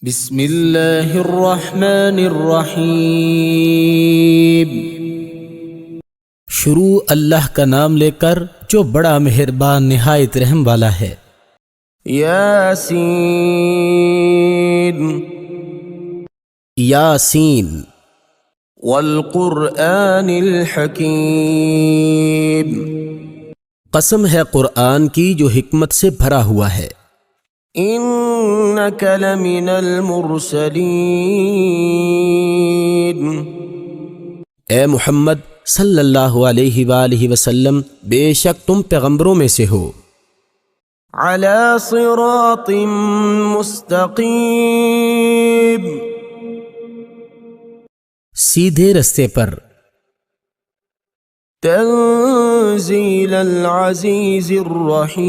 بسم اللہ الرحمن الرحیم۔ شروع اللہ کا نام لے کر جو بڑا مہربان نہایت رحم والا ہے۔ یاسین یاسین والقرآن الحکیم، قسم ہے قرآن کی جو حکمت سے بھرا ہوا ہے۔ انک لمن المرسلین، اے محمد صلی اللہ علیہ وآلہ وسلم، بے شک تم پیغمبروں میں سے ہو۔ علی صراط مستقیم، سیدھے رستے پر۔ تنزیل العزیز الرحیم،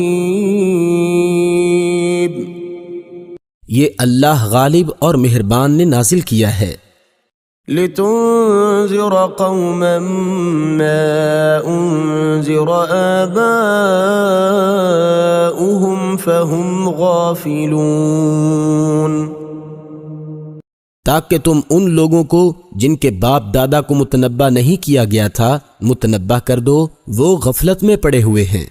یہ اللہ غالب اور مہربان نے نازل کیا ہے۔ لتنذر قوما ما انذر آباؤهم فهم غافلون، تاکہ تم ان لوگوں کو جن کے باپ دادا کو متنبہ نہیں کیا گیا تھا متنبہ کر دو، وہ غفلت میں پڑے ہوئے ہیں۔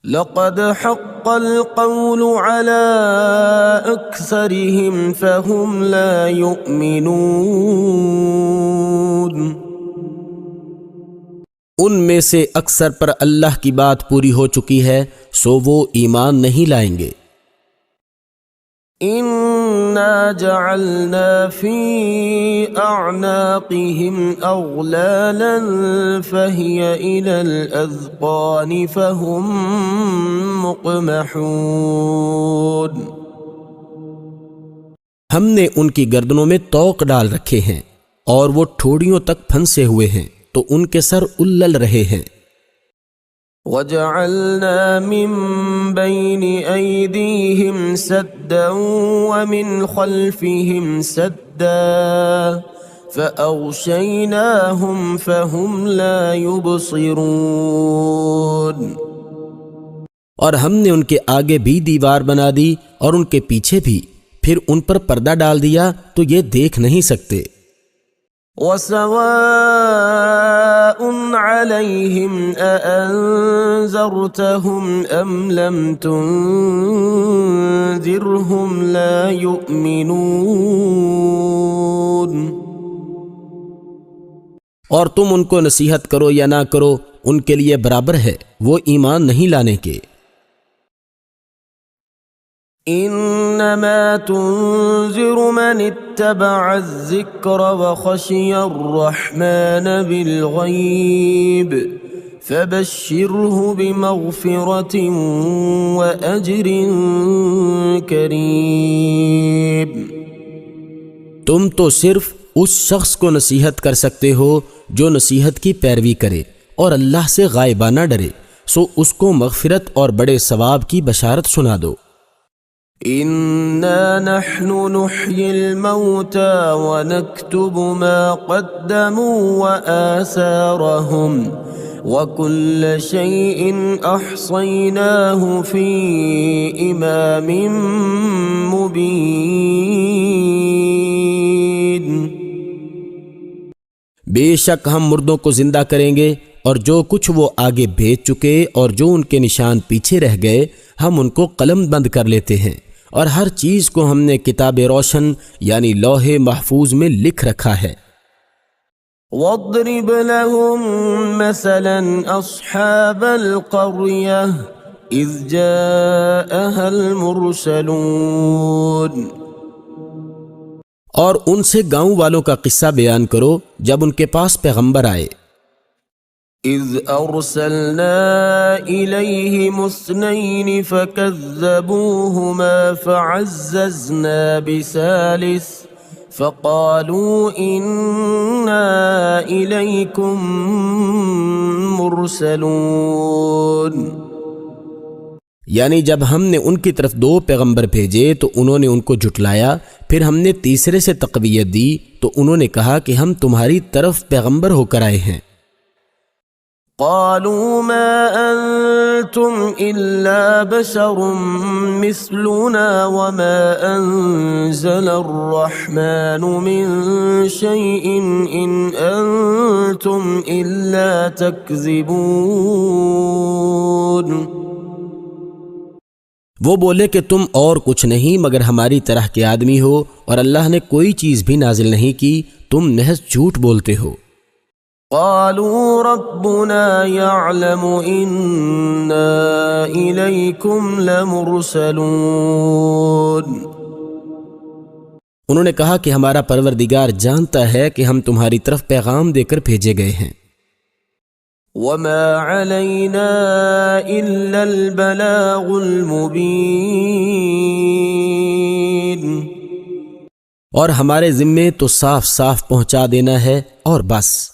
لقد حق القول على اکثرهم فهم لا يؤمنون، ان میں سے اکثر پر اللہ کی بات پوری ہو چکی ہے، سو وہ ایمان نہیں لائیں گے۔ انا جعلنا في اعناقهم اغلالا فهي الى الاذقان فهم مقمحون، ہم نے ان کی گردنوں میں طوق ڈال رکھے ہیں اور وہ ٹھوڑیوں تک پھنسے ہوئے ہیں تو ان کے سر الل رہے ہیں۔ وجعلنا من بين أيديهم سدا ومن خلفهم سدا فأغشيناهم فهم لا يبصرون، اور ہم نے ان کے آگے بھی دیوار بنا دی اور ان کے پیچھے بھی، پھر ان پر پردہ ڈال دیا تو یہ دیکھ نہیں سکتے۔ وسواء عليهم أأنذرتهم أم لم تنذرهم لا يؤمنون، اور تم ان کو نصیحت کرو یا نہ کرو، ان کے لیے برابر ہے، وہ ایمان نہیں لانے کے۔ انما تنذر من اتبع الذکر وخشی الرحمن بالغیب فبشره بمغفرة واجر کریم، تم تو صرف اس شخص کو نصیحت کر سکتے ہو جو نصیحت کی پیروی کرے اور اللہ سے غائبانہ ڈرے، سو اس کو مغفرت اور بڑے ثواب کی بشارت سنا دو۔ انا نحن نحيي الموتى ونكتب ما قدموا وآثارهم وكل شيء احصيناه في امام مبين، بے شک ہم مردوں کو زندہ کریں گے اور جو کچھ وہ آگے بھیج چکے اور جو ان کے نشان پیچھے رہ گئے ہم ان کو قلم بند کر لیتے ہیں، اور ہر چیز کو ہم نے کتاب روشن یعنی لوح محفوظ میں لکھ رکھا ہے۔ واضرب لهم مثلا اصحاب القرية اذ جاءها المرسلون، اور ان سے گاؤں والوں کا قصہ بیان کرو جب ان کے پاس پیغمبر آئے۔ اذ ارسلنا الیہم اثنین فکذبوہما فعززنا بثالث فقالوا انا الیکم مرسلون، یعنی جب ہم نے ان کی طرف 2 پیغمبر بھیجے تو انہوں نے ان کو جھٹلایا، پھر ہم نے تیسرے سے تقویت دی تو انہوں نے کہا کہ ہم تمہاری طرف پیغمبر ہو کر آئے ہیں۔ قالوا ما أنتم إلا بشر مثلنا وما أنتم نزل الرحمن من شيء إن أنتم إلا تكذبون۔ وہ بولے کہ تم اور کچھ نہیں مگر ہماری طرح کے آدمی ہو، اور اللہ نے کوئی چیز بھی نازل نہیں کی، تم محض جھوٹ بولتے ہو۔ قالوا ربنا يعلم إنا إليكم لمرسلون۔ انہوں نے کہا کہ ہمارا پروردگار جانتا ہے کہ ہم تمہاری طرف پیغام دے کر بھیجے گئے ہیں۔ وما علينا إلا البلاغ المبين۔ اور ہمارے ذمے تو صاف صاف پہنچا دینا ہے اور بس۔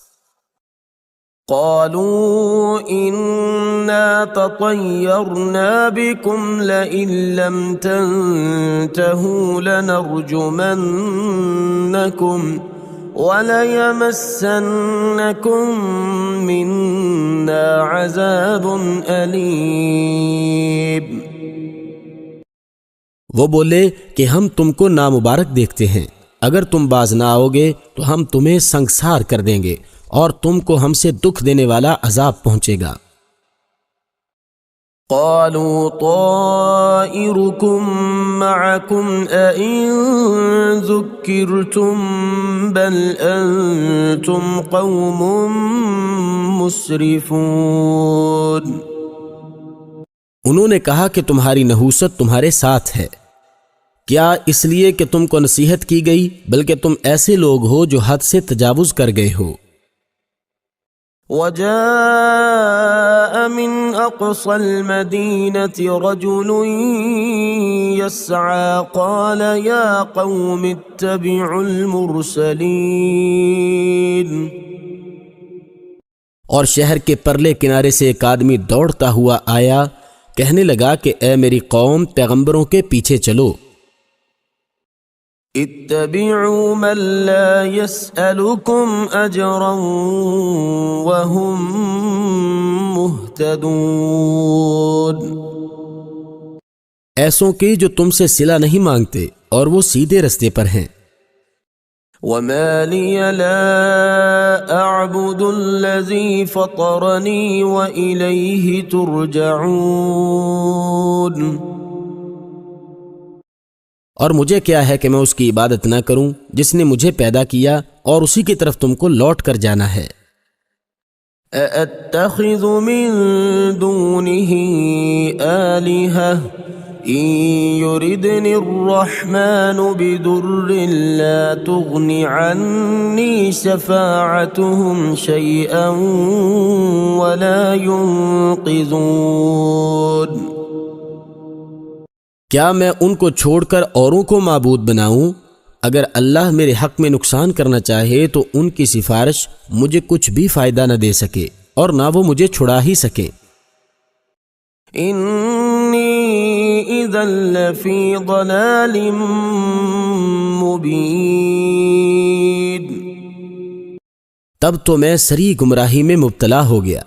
قالوا إنا تطيرنا بكم لئن لم تنتهوا لنرجمنكم وَلَيَمَسَّنَّكُم مِّنَّا عَذَابٌ أَلِيمٌ۔ وہ بولے کہ ہم تم کو نامبارک دیکھتے ہیں، اگر تم باز نہ آؤ گے تو ہم تمہیں سنگسار کر دیں گے اور تم کو ہم سے دکھ دینے والا عذاب پہنچے گا۔ قالوا طائركم معكم أئن ذكرتم بل أنتم قوم مسرفون۔ انہوں نے کہا کہ تمہاری نحوست تمہارے ساتھ ہے، کیا اس لیے کہ تم کو نصیحت کی گئی، بلکہ تم ایسے لوگ ہو جو حد سے تجاوز کر گئے ہو۔ وجاء من أقصى المدينة رجل يسعى قال يا قوم اتبعوا المرسلين۔ اور شہر کے پرلے کنارے سے ایک آدمی دوڑتا ہوا آیا، کہنے لگا کہ اے میری قوم، پیغمبروں کے پیچھے چلو۔ اتبعوا من لا يسألكم أجرا وهم مهتدون۔ ایسوں کے جو تم سے صلہ نہیں مانگتے اور وہ سیدھے رستے پر ہیں۔ وما لي لا أعبد الذي فطرني وإليه ترجعون۔ اور مجھے کیا ہے کہ میں اس کی عبادت نہ کروں جس نے مجھے پیدا کیا، اور اسی کی طرف تم کو لوٹ کر جانا ہے۔ أَأَتَّخِذُ مِن دُونِهِ آلِهَةً إِن يُرِدْنِ الرَّحْمَنُ بِضُرٍّ لَّا تُغْنِ عَنِّي شَفَاعَتُهُمْ شَيْئًا وَلَا يُنقِذُونَ۔ کیا میں ان کو چھوڑ کر اوروں کو معبود بناؤں؟ اگر اللہ میرے حق میں نقصان کرنا چاہے تو ان کی سفارش مجھے کچھ بھی فائدہ نہ دے سکے اور نہ وہ مجھے چھڑا ہی سکے۔ انی اذا لفی ضلال مبین۔ تب تو میں سری گمراہی میں مبتلا ہو گیا۔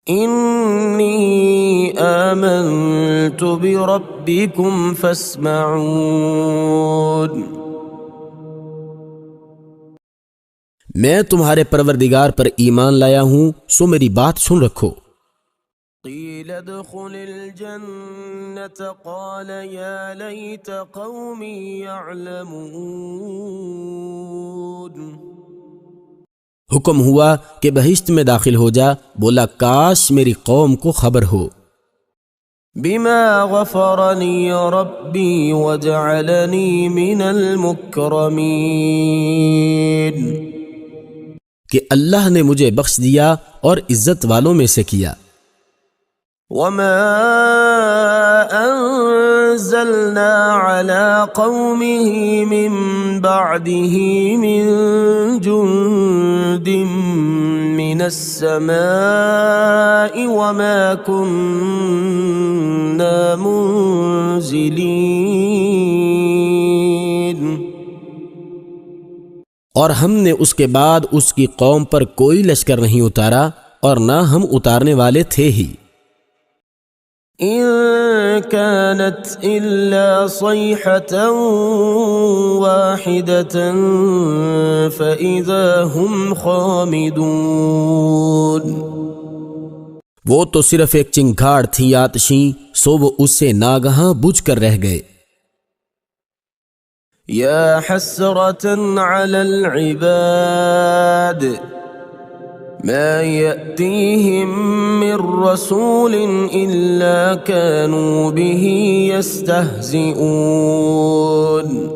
انی آمنت بربکم فاسمعون۔ میں تمہارے پروردگار پر ایمان لایا ہوں، سو میری بات سن رکھو۔ قیل ادخل الجنة قال یا لیت قومی یعلمون۔ حکم ہوا کہ بہشت میں داخل ہو جا، بولا کاش میری قوم کو خبر ہو۔ بما غفرنی ربی وجعلنی من المکرمین۔ کہ اللہ نے مجھے بخش دیا اور عزت والوں میں سے کیا۔ وما انزلنا على قومه من بعده من جند من السماء وما كنا منزلين۔ اور ہم نے اس کے بعد اس کی قوم پر کوئی لشکر نہیں اتارا اور نہ ہم اتارنے والے تھے ہی۔ إن كانت إلا صيحة واحدة فإذا هم خامدون. وہ تو صرف ایک چنگھاڑ تھی آتشیں، سو وہ اس سے ناگہاں بجھ کر رہ گئے. يا حسرة على العباد ما يأتيهم من رسول إلا كانوا به يستهزئون.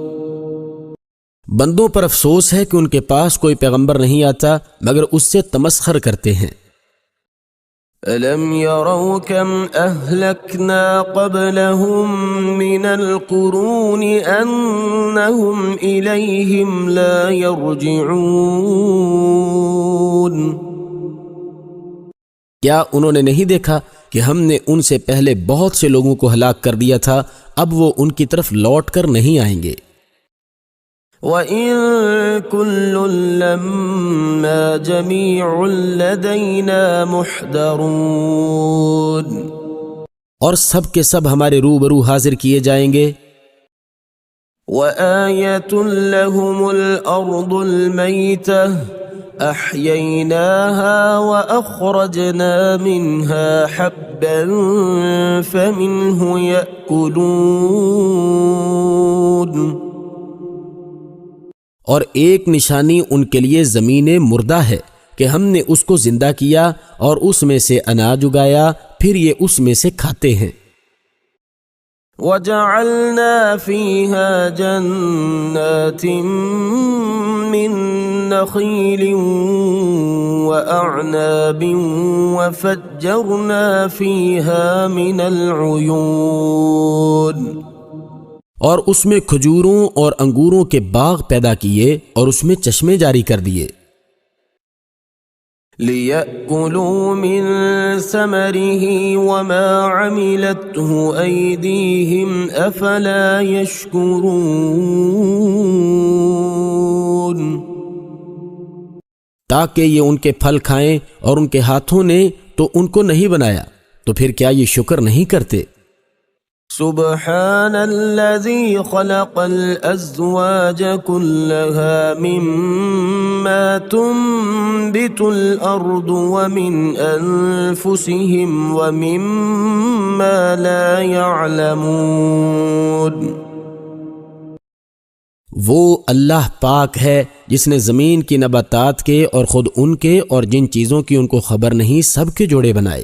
بندوں پر افسوس ہے کہ ان کے پاس کوئی پیغمبر نہیں آتا مگر اس سے تمسخر کرتے ہیں. ألم يروا كم أهلكنا قبلهم من القرون أنهم إليهم لا يرجعون. کیا انہوں نے نہیں دیکھا کہ ہم نے ان سے پہلے بہت سے لوگوں کو ہلاک کر دیا تھا، اب وہ ان کی طرف لوٹ کر نہیں آئیں گے. وَإِن كُلٌّ لَّمَّا جَمِيعٌ لَّدَيْنَا مُحْضَرُونَ. اور سب کے سب ہمارے روبرو حاضر کیے جائیں گے. وَآيَةٌ لَّهُمُ الْأَرْضُ الْمَيْتَةُ أَحْيَيْنَاهَا وَأَخْرَجْنَا مِنْهَا حَبًّا فَمِنْهُ يَأْكُلُونَ. اور ایک نشانی ان کے لیے زمین مردہ ہے کہ ہم نے اس کو زندہ کیا اور اس میں سے اناج اگایا، پھر یہ اس میں سے کھاتے ہیں. وَجَعَلْنَا فِيهَا جَنَّاتٍ مِّن نَّخِيلٍ وَأَعْنَابٍ وَفَجَّرْنَا فِيهَا مِنَ الْعُيُونِ. اور اس میں کھجوروں اور انگوروں کے باغ پیدا کیے اور اس میں چشمے جاری کر دیے. لِيَأْكُلُوا مِن ثَمَرِهِ وَمَا عَمِلَتْهُ أَيْدِيهِمْ أَفَلَا يَشْكُرُونَ. تاکہ یہ ان کے پھل کھائیں، اور ان کے ہاتھوں نے تو ان کو نہیں بنایا، تو پھر کیا یہ شکر نہیں کرتے؟ سبحان الذي خلق الأزواج كلها مما تنبت الأرض ومن أنفسهم ومما لا يعلمون. وہ اللہ پاک ہے جس نے زمین کی نباتات کے اور خود ان کے اور جن چیزوں کی ان کو خبر نہیں سب کے جوڑے بنائے.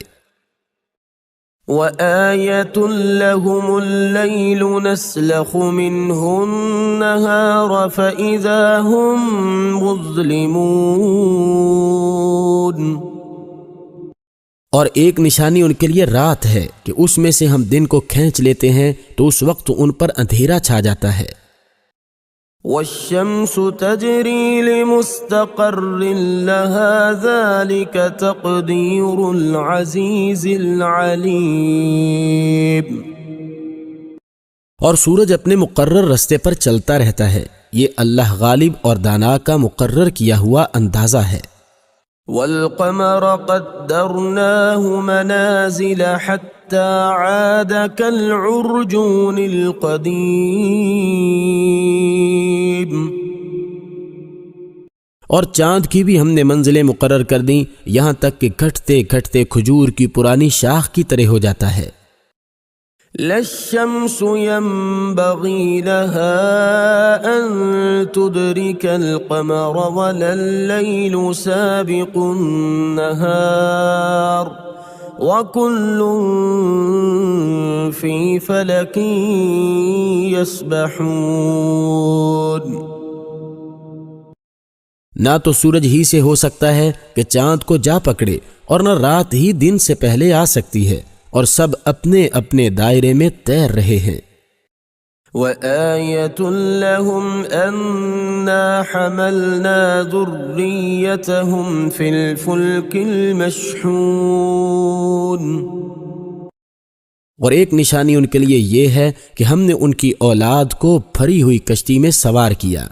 وَآيَةٌ لَّهُمُ اللَّيْلُ نَسْلَخُ مِنْهُ النَّهَارَ فَإِذَا هُمْ مُظْلِمُونَ. اور ایک نشانی ان کے لیے رات ہے کہ اس میں سے ہم دن کو کھینچ لیتے ہیں تو اس وقت ان پر اندھیرا چھا جاتا ہے. وَالشَّمْسُ تَجْرِي لِمُسْتَقَرٍّ لَهَا ذَلِكَ تَقْدِيرُ الْعَزِيزِ الْعَلِيمِ. اور سورج اپنے مقرر رستے پر چلتا رہتا ہے، یہ اللہ غالب اور دانا کا مقرر کیا ہوا اندازہ ہے. وَالْقَمَرَ قَدَّرْنَاهُ مَنَازِلَ حَتَّى عَادَ كَالْعُرْجُونِ الْقَدِيمِ. اور چاند کی بھی ہم نے منزلیں مقرر کر دیں، یہاں تک کہ گھٹتے گھٹتے کھجور کی پرانی شاخ کی طرح ہو جاتا ہے. لا الشمس ينبغي لها أن تدرك القمر ولا الليل سابق النهار وكل في فلك يسبحون. نہ تو سورج ہی سے ہو سکتا ہے کہ چاند کو جا پکڑے، اور نہ رات ہی دن سے پہلے آ سکتی ہے، اور سب اپنے اپنے دائرے میں تیر رہے ہیں. وَآيَةٌ لَّهُمْ أَنَّا حَمَلْنَا ذُرِّيَّتَهُمْ فِي الْفُلْكِ الْمَشْحُونِ. اور ایک نشانی ان کے لیے یہ ہے کہ ہم نے ان کی اولاد کو بھری ہوئی کشتی میں سوار کیا.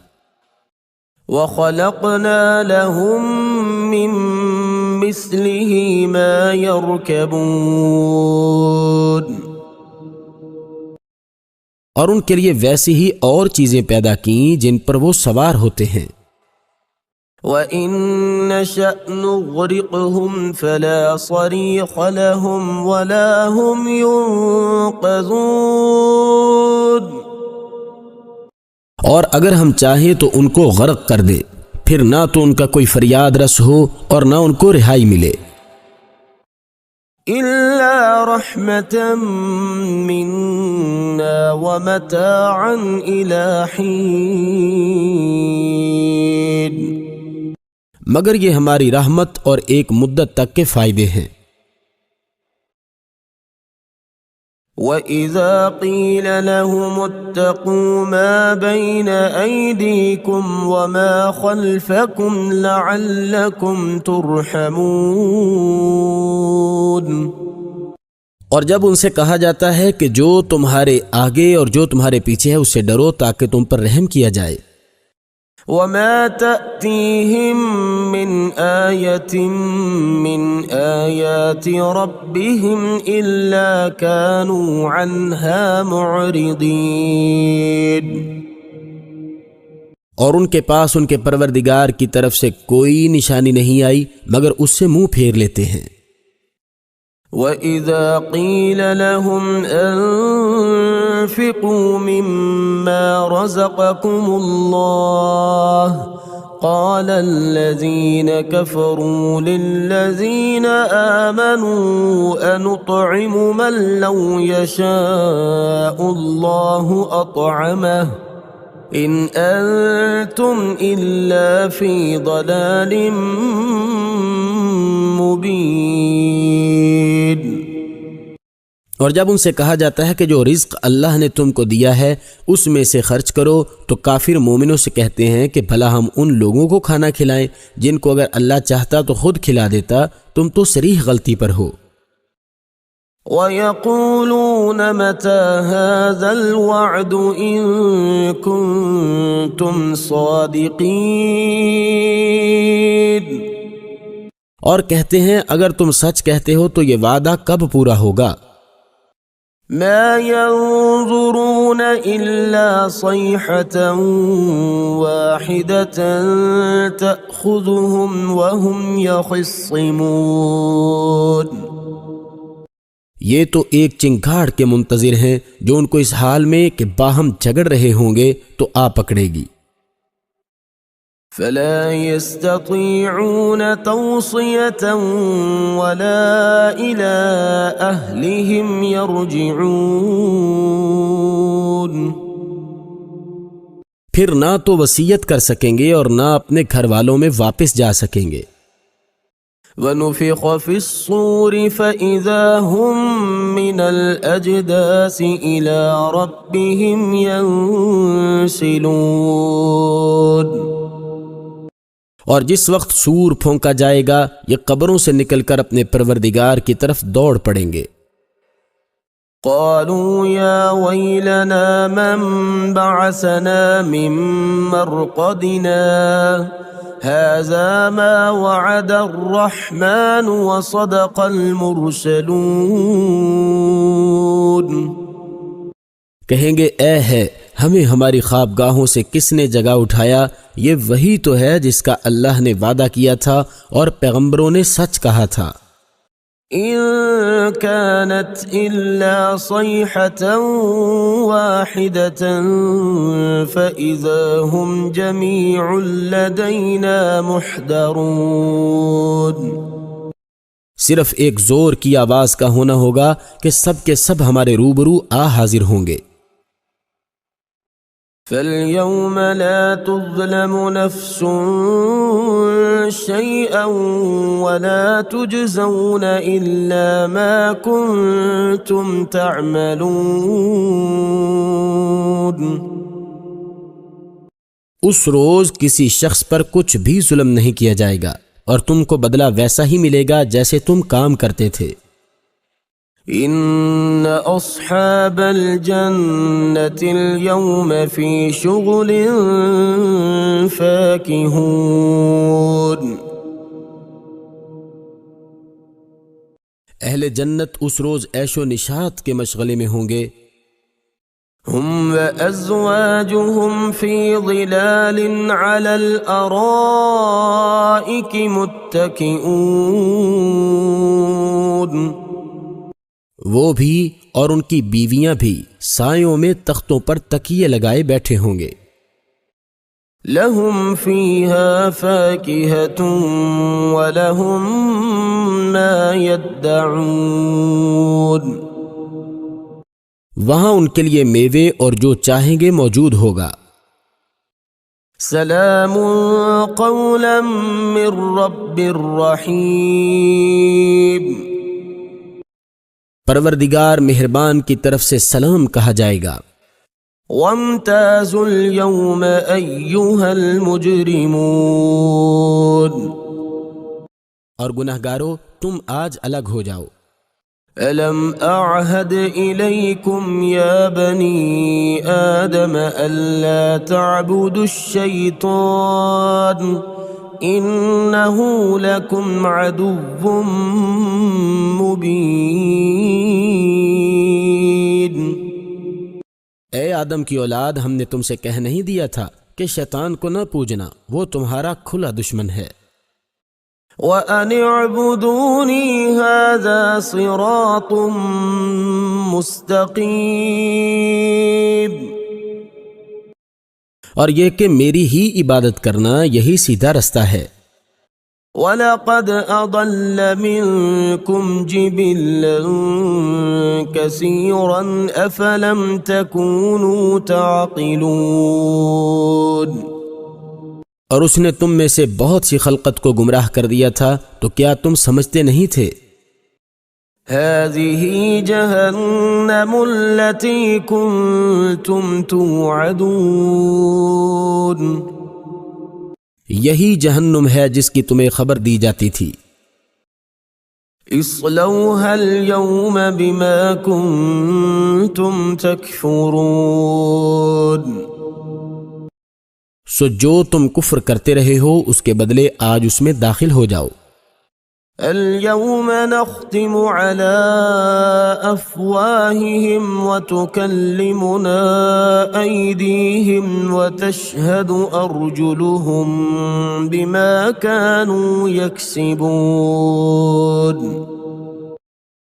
وَخَلَقْنَا لَهُم مِّن مثله ما يركبون اور ان کے لیے ویسی ہی اور چیزیں پیدا کیں جن پر وہ سوار ہوتے ہیں۔ وَإِن نَّشَأْ نُغْرِقْهُمْ فَلَا صَرِيخَ لَهُمْ وَلَا هُمْ يُنقَذُونَ اور اگر ہم چاہیں تو ان کو غرق کر دے، پھر نہ تو ان کا کوئی فریاد رس ہو اور نہ ان کو رہائی ملے، إِلَّا رَحْمَةً مِّنَّا وَمَتَاعًا إِلَى حِينٍ مگر یہ ہماری رحمت اور ایک مدت تک کے فائدے ہیں۔ وَإِذَا قِيلَ لَهُمُ اتَّقُوا مَا بَيْنَ أَيْدِيكُمْ وَمَا خَلْفَكُمْ لَعَلَّكُمْ تُرْحَمُونَ اور جب ان سے کہا جاتا ہے کہ جو تمہارے آگے اور جو تمہارے پیچھے ہے اس سے ڈرو تاکہ تم پر رحم کیا جائے۔ وَمَا تَأْتِيهِم مِّنْ آيَةٍ مِّنْ آيَاتِ رَبِّهِمْ إِلَّا كَانُوا عَنْهَا مُعْرِضِينَ اور ان کے پاس ان کے پروردگار کی طرف سے کوئی نشانی نہیں آئی مگر اس سے منہ پھیر لیتے ہیں۔ وَإِذَا قِيلَ لَهُمْ أَنفِقُوا مِمَّا رَزَقَكُمُ اللَّهُ قَالَ الَّذِينَ كَفَرُوا لِلَّذِينَ آمَنُوا أَنُطْعِمُ مَن لَّوْ يَشَاءُ اللَّهُ أَطْعَمَهُ إِنْ أَنتُمْ إِلَّا فِي ضَلَالٍ مبین۔ اور جب ان سے کہا جاتا ہے کہ جو رزق اللہ نے تم کو دیا ہے اس میں سے خرچ کرو تو کافر مومنوں سے کہتے ہیں کہ بھلا ہم ان لوگوں کو کھانا کھلائیں جن کو اگر اللہ چاہتا تو خود کھلا دیتا، تم تو صریح غلطی پر ہو۔ وَيَقُولُونَ مَتَى هَذَا الْوَعْدُ إِن كُنتُمْ صَادِقِينَ اور کہتے ہیں اگر تم سچ کہتے ہو تو یہ وعدہ کب پورا ہوگا؟ ما ينظرون إلا صيحة واحدة تأخذهم وهم يخصمون یہ تو ایک چنگھاڑ کے منتظر ہیں جو ان کو اس حال میں کہ باہم جھگڑ رہے ہوں گے تو آ پکڑے گی۔ فلا يستطيعون توصية ولا إلى أهلهم يرجعون پھر نہ تو وصیت کر سکیں گے اور نہ اپنے گھر والوں میں واپس جا سکیں گے۔ ونفخ في الصور فإذا هم من الأجداث إلى ربهم ينسلون اور جس وقت سور پھونکا جائے گا یہ قبروں سے نکل کر اپنے پروردگار کی طرف دوڑ پڑیں گے۔ قالوا يا ويلنا من بعثنا من مرقدنا هذا ما وعد الرحمن وصدق المرسلون کہیں گے اے ہے ہمیں ہماری خوابگاہوں سے کس نے جگا اٹھایا، یہ وہی تو ہے جس کا اللہ نے وعدہ کیا تھا اور پیغمبروں نے سچ کہا تھا۔ إن كانت إلا صيحة واحدة فإذا هم جميع لدينا محضرون صرف ایک زور کی آواز کا ہونا ہوگا کہ سب کے سب ہمارے روبرو آ حاضر ہوں گے۔ فَالْيَوْمَ لَا تُظْلَمُ نَفْسٌ شَيْئًا وَلَا تُجْزَوْنَ إِلَّا مَا كُنتُمْ تَعْمَلُونَ اس روز کسی شخص پر کچھ بھی ظلم نہیں کیا جائے گا اور تم کو بدلہ ویسا ہی ملے گا جیسے تم کام کرتے تھے۔ ان اصحاب الجنة اليوم في شغل فاكهون اہل جنت اس روز عیش و نشاط کے مشغلے میں ہوں گے. هم وأزواجهم في ظلال على الأرائك متكئون. وہ بھی اور ان کی بیویاں بھی سایوں میں تختوں پر تکیے لگائے بیٹھے ہوں گے. لهم فيها فاكهة ولهم ما يدعون. وہاں ان کے لیے میوے اور جو چاہیں گے موجود ہوگا. سلام قولا من رب رحیم. پروردگار مہربان کی طرف سے سلام کہا جائے گا. وامتازوا اليوم أيها المجرمون. اور گنہگارو تم آج الگ ہو جاؤ. ألم أعهد إليكم يا بني آدم ألا تعبدوا الشيطان إنه لكم عدو مبين. اے آدم کی اولاد، ہم نے تم سے کہہ نہیں دیا تھا کہ شیطان کو نہ پوجنا، وہ تمہارا کھلا دشمن ہے. وَأَنِ اعْبُدُونِي هَذَا صِرَاطٌ مُسْتَقِيمٌ. اور یہ کہ میری ہی عبادت کرنا یہی سیدھا رستہ ہے. وَلَقَدْ أَضَلَّ مِنْكُمْ جِبِلًّا كَثِيرًا أَفَلَمْ تَكُونُوا تَعْقِلُونَ. اور اس نے تم میں سے بہت سی خلقت کو گمراہ کر دیا تھا، تو کیا تم سمجھتے نہیں تھے؟ هَذِهِ جَهَنَّمُ الَّتِي كُنْتُمْ تُوعَدُونَ. یہی جہنم ہے جس کی تمہیں خبر دی جاتی تھی. اصلوها اليوم بما كنتم تكفرون. سو جو تم کفر کرتے رہے ہو اس کے بدلے آج اس میں داخل ہو جاؤ. اليوم نختم على أفواههم وتكلمنا أيديهم وتشهد أرجلهم بما كانوا يكسبون.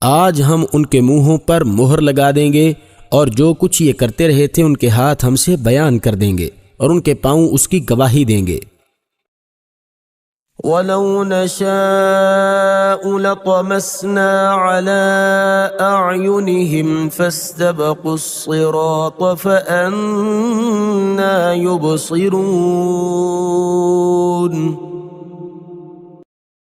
آج ہم ان کے منہوں پر مہر لگا دیں گے اور جو کچھ یہ کرتے رہے تھے ان کے ہاتھ ہم سے بیان کر دیں گے اور ان کے پاؤں اس کی گواہی دیں گے. وَلَوْ نَشَاءُ لَطَمَسْنَا عَلَىٰ أَعْيُنِهِمْ فَاسْتَبَقُوا الصِّرَاطَ فَأَنَّىٰ يُبْصِرُونَ.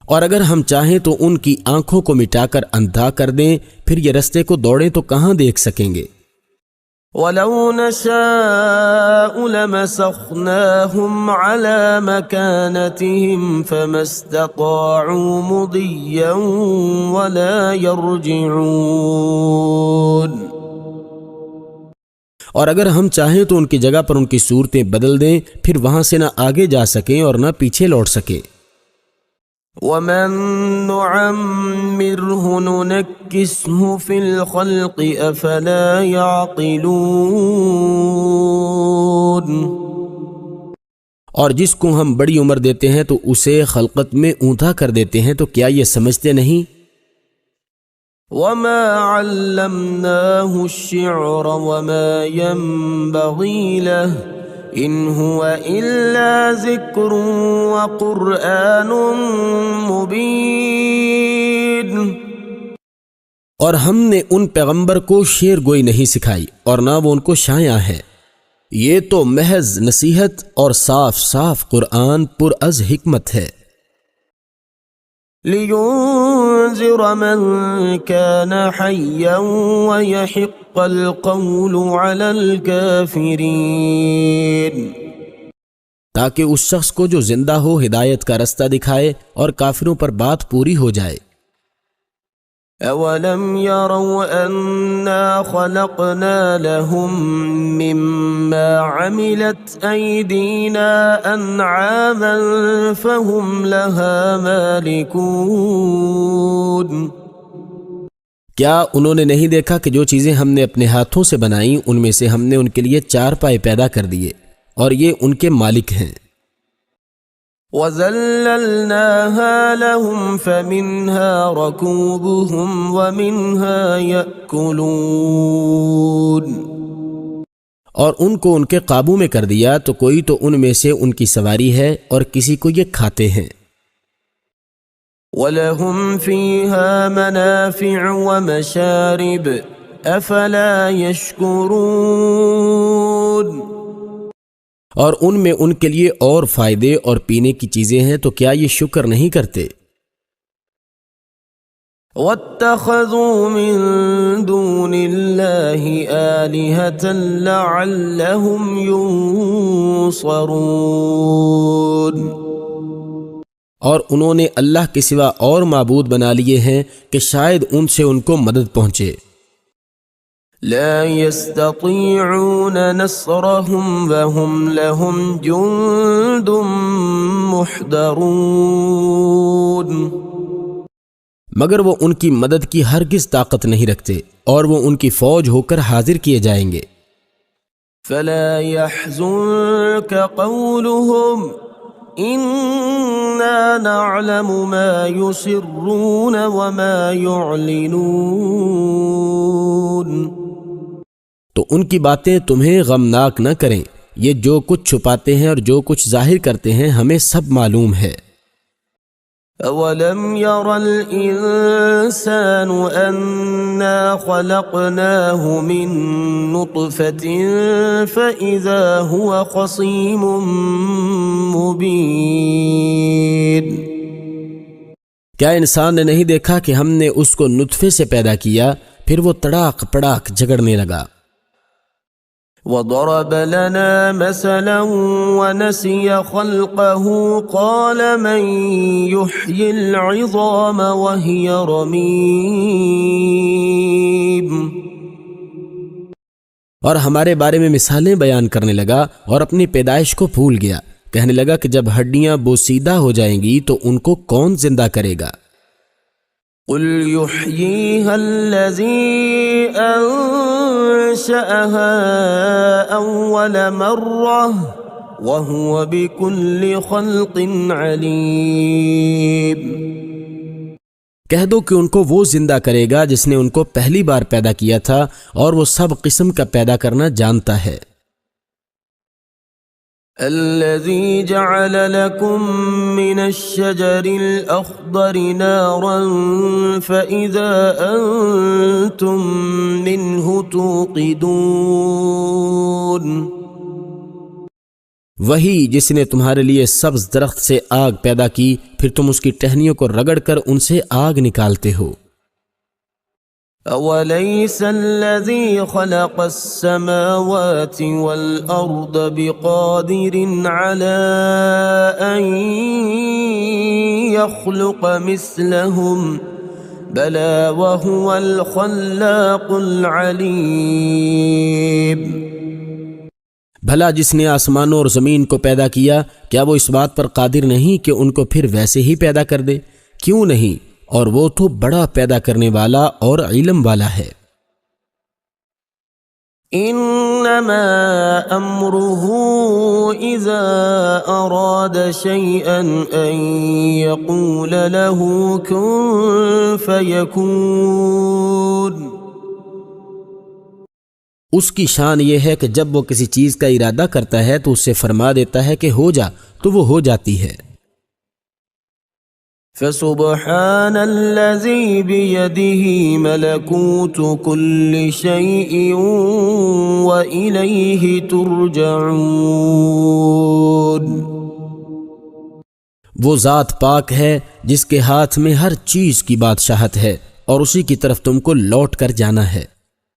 اور اگر ہم چاہیں تو ان کی آنکھوں کو مٹا کر اندھا کر دیں، پھر یہ رستے کو دوڑیں تو کہاں دیکھ سکیں گے. وَلَوْ نَشَاءُ لَمَسَخْنَاهُمْ عَلَىٰ مَكَانَتِهِمْ فَمَا اسْتَطَاعُوا مُضِيًّا وَلَا يَرْجِعُونَ. اور اگر ہم چاہیں تو ان کی جگہ پر ان کی صورتیں بدل دیں، پھر وہاں سے نہ آگے جا سکیں اور نہ پیچھے لوٹ سکیں. وَمَن نُعَمِّرْهُ نُنَكِّسْهُ فِي الْخَلْقِ أَفَلَا يَعْقِلُونَ. اور جس کو ہم بڑی عمر دیتے ہیں تو اسے خلقت میں اونٹا کر دیتے ہیں، تو کیا یہ سمجھتے نہیں؟ وَمَا عَلَّمْنَاهُ الشِّعْرَ وَمَا يَنبَغِي لَهُ إِنْ هُوَ إِلَّا ذِكْرٌ وَقُرْآنٌ مُبِينٌ. اور ہم نے ان پیغمبر کو شعر گوئی نہیں سکھائی اور نہ وہ ان کو شایع ہے. یہ تو محض نصیحت اور صاف صاف قرآن پر از حکمت ہے. لِيُنذِرَ مَن كَانَ حَيًّا وَيَحِقَّ الْقَوْلُ عَلَى الْكَافِرِينَ. تاکہ اس شخص کو جو زندہ ہو ہدایت کا رستہ دکھائے اور کافروں پر بات پوری ہو جائے. أَوَلَمْ يَرَوْا أَنَّا خَلَقْنَا لَهُم مِّمَّا عَمِلَتْ أَيْدِينَا أَنْعَامًا فَهُمْ لَهَا مَالِكُونَ. کیا انہوں نے نہیں دیکھا کہ جو چیزیں ہم نے اپنے ہاتھوں سے بنائیں ان میں سے ہم نے ان کے لیے 4 پائے پیدا کر دیے اور یہ ان کے مالک ہیں۔ وَذَلَّلْنَاهَا لَهُمْ فَمِنْهَا رَكُوبُهُمْ وَمِنْهَا يَأْكُلُونَ، اور ان کو ان کے قابو میں کر دیا تو کوئی تو ان میں سے ان کی سواری ہے اور کسی کو یہ کھاتے ہیں۔ وَلَهُمْ فِيهَا مَنَافِعُ وَمَشَارِبُ أَفَلَا يَشْكُرُونَ، اور ان میں ان کے لیے اور فائدے اور پینے کی چیزیں ہیں تو کیا یہ شکر نہیں کرتے؟ وَاتَّخَذُوا مِن دُونِ اللَّهِ آلِهَةً لَعَلَّهُمْ يُنصَرُونَ، اور انہوں نے اللہ کے سوا اور معبود بنا لیے ہیں کہ شاید ان سے ان کو مدد پہنچے۔ لا يستطيعون نصرهم وهم لهم جند محضرون، مگر وہ ان کی مدد کی ہرگز طاقت نہیں رکھتے اور وہ ان کی فوج ہو کر حاضر کیے جائیں گے۔ فلا يحزنك قولهم إنا نعلم ما يسرون وما يعلنون، تو ان کی باتیں تمہیں غمناک نہ کریں، یہ جو کچھ چھپاتے ہیں اور جو کچھ ظاہر کرتے ہیں ہمیں سب معلوم ہے۔ أَوَلَمْ يَرَ الْإِنسَانُ أَنَّا خَلَقْنَاهُ مِن نُّطْفَةٍ فَإِذَا هُوَ خَصِيمٌ مُّبِينٌ، کیا انسان نے نہیں دیکھا کہ ہم نے اس کو نطفے سے پیدا کیا پھر وہ تڑاک پڑاک جھگڑنے لگا۔ وَضَرَبَ لَنَا مَثَلًا وَنَسِيَ خَلْقَهُ قَالَ مَن يُحْيِي الْعِظَامَ وَهِيَ رَمِيمٌ، اور ہمارے بارے میں مثالیں بیان کرنے لگا اور اپنی پیدائش کو بھول گیا، کہنے لگا کہ جب ہڈیاں بوسیدہ ہو جائیں گی تو ان کو کون زندہ کرے گا؟ قُلْ يُحْيِيهَا الَّذِي أَنشَأَهَا أَوَّلَ مَرَّةٍ وَهُوَ بِكُلِّ خَلْقٍ عَلِيمٌ، کہہ دو کہ ان کو وہ زندہ کرے گا جس نے ان کو پہلی بار پیدا کیا تھا اور وہ سب قسم کا پیدا کرنا جانتا ہے۔ الذي جعل لكم من الشجر الأخضر نارا فإذا أنتم منه توقدون، وہی جس نے تمہارے لیے سبز درخت سے آگ پیدا کی پھر تم اس کی ٹہنیوں کو رگڑ کر ان سے آگ نکالتے ہو۔ أَوَلَيْسَ الَّذِي خَلَقَ السَّمَاوَاتِ وَالْأَرْضَ بِقَادِرٍ عَلَىٰ أَن يَخْلُقَ مِثْلَهُمْ بَلَىٰ وَهُوَ الْخَلَّاقُ الْعَلِيمُ، بھلا جس نے آسمانوں اور زمین کو پیدا کیا کیا وہ اس بات پر قادر نہیں کہ ان کو پھر ویسے ہی پیدا کر دے؟ کیوں نہیں، اور وہ تو بڑا پیدا کرنے والا اور علم والا ہے۔ انما امره اذا اراد شيئا ان يقول له كن فيكون، اس کی شان یہ ہے کہ جب وہ کسی چیز کا ارادہ کرتا ہے تو اس سے فرما دیتا ہے کہ ہو جا تو وہ ہو جاتی ہے۔ فسبحان الذي بيده ملكوت كل شيء وإليه ترجعون، وہ ذات پاک ہے جس کے ہاتھ میں ہر چیز کی بادشاہت ہے اور اسی کی طرف تم کو لوٹ کر جانا ہے۔